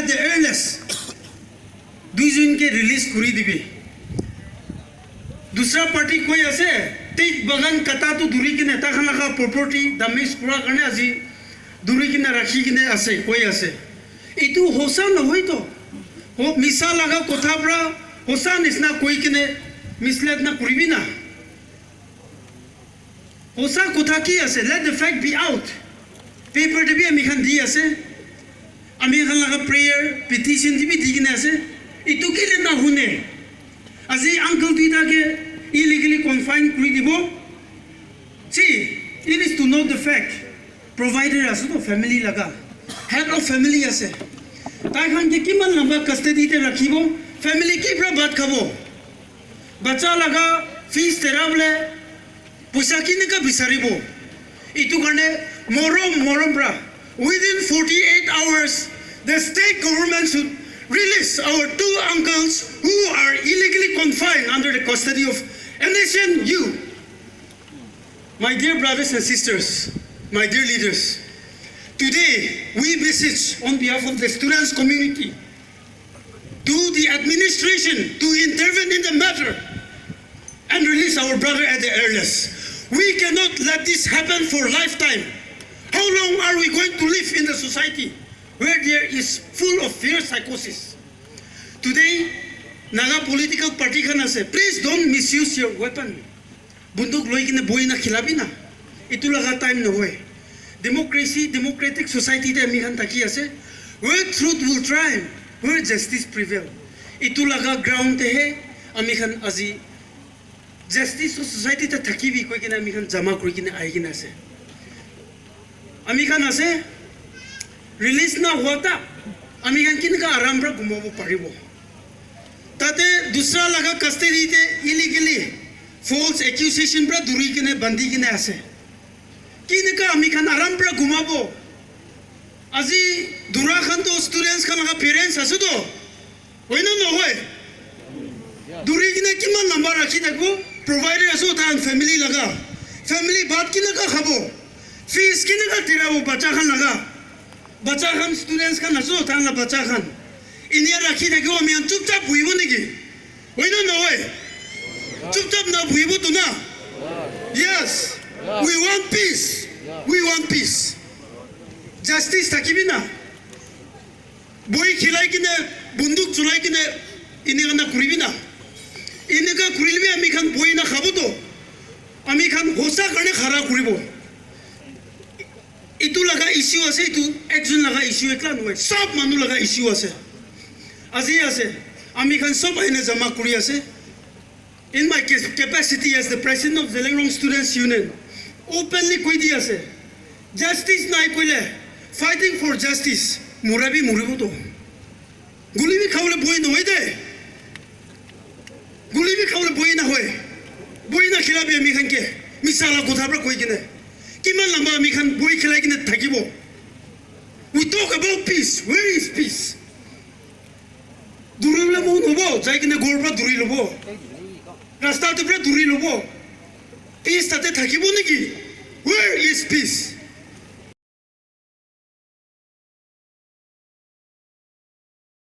at the earliest দুইজন কে release কৰি দিবি दूसरा पार्टी कोई আছে ঠিক বাগান কাটাটো দূৰি কিনে তাখানাকা প্ৰপাৰ্টি ডেমেজ কৰা কাৰণে আজি দূৰি কিনে ৰাখি কিনে আছে কৈ আছে এইটো হোসা নহয় তো ও মিছা লাগা কথা পৰা হোসা নিচিনা কৈ কিনে মিছলেড না কৰিবি না হোসা কথা কি আছে let the fact be out paper দিবি আমি খান দি আছে আমি খান লাগা prayer petition দিবি দি কিনে আছে এইটো কেলে না শুনে আজি আঙ্কল দুইটাকে illegally confined কৰি দিব see it is to know the fact provider আছে তো family লাগা head of family আছে তাই খান কে কিমান লম্বা কাস্টডিতে ৰাখিব family কি পৰা ভাত খাব বাচ্চা লাগা ফিস তেৰাবলে পইচা কিনেকা বিচাৰিব এইটো কাৰণে মৰম পৰা within 48 hours the state government should release our two uncles who are illegally confined under the custody of NSNU. My dear brothers and sisters, my dear leaders, today we message on behalf of the students community to the administration to intervene in the matter and release our brother at the earliest. We cannot let this happen for lifetime. How long are we going to live in the society where there is full of fear psychosis? Today, Naga political party khan ase. Please don't misuse your weapon. Bunduk loi kine boi na khilabi na. Itu laga time no hoy. Democracy, democratic society te ami khan taki ase. Where truth will triumph, where justice prevail. Itu laga ground te hai. Ami khan azi justice society te thaki bi koi kine ami khan jama koi kine ai kine ase. Ami khan ase release na hota আমি গান কিনকা আরাম পৰা ঘুমাব পাৰিব তাতে দুসৰা লাগা কাস্টডিতে illegally false একিউজেশন পৰা দূৰি কিনে বান্ধি কিনে আছে কিনকা আমি খান আরাম পৰা ঘুমাব আজি দুৰা খান তো স্টুডেন্টস খান লাগা পেৰেন্টস আছে তো হয়না নহয় দূৰি কিনে কিমান নাম্বাৰ ৰাখি থাকব প্ৰভাইডাৰ আছে তান ফ্যামিলি লাগা ফ্যামিলি ভাত কিনকা খাব ফিস কিনকা তিৰাব বাচ্চা খান লাগা बच्चा खान स्टूडेंट्स खान आसो थांला बच्चा खान इनिया राखी थाकिब आमी चुपचाप बुइब नेকি होइना নহয় चुपचाप ना बुइब तो ना yes we want peace justice থাকিবি না বই খিলাই কিনে বন্দুক চলাই কিনে ইনিকা না কৰিবি না ইনিকা কৰিলবি আমি খান বই না খাব তো আমি খান হোসা কাৰণে খাৰা কৰিব itu laga issue ase itu ekjon laga issue ekla noy sob manu laga issue ase azi ase ami khan sob aine jama kuri ase in my capacity as the president of Zhelengrong Students Union openly koi di ase justice nai koile fighting for justice murabi muribo to guli bi khawle boy no hoy de guli bi khawle boy na hoy boy na khilabi ami khan ke misala kotha pra koi kine কিমান লম্বা আমি খান বই খেলাই কিনে থাকিব we talk about peace where is peace দূৰিলে মন হ'ব যাই কিনে ঘৰৰ পৰা দূৰি ল'ব ৰাস্তাটোৰ পৰা দূৰি ল'ব peace তাতে থাকিব নেকি where is peace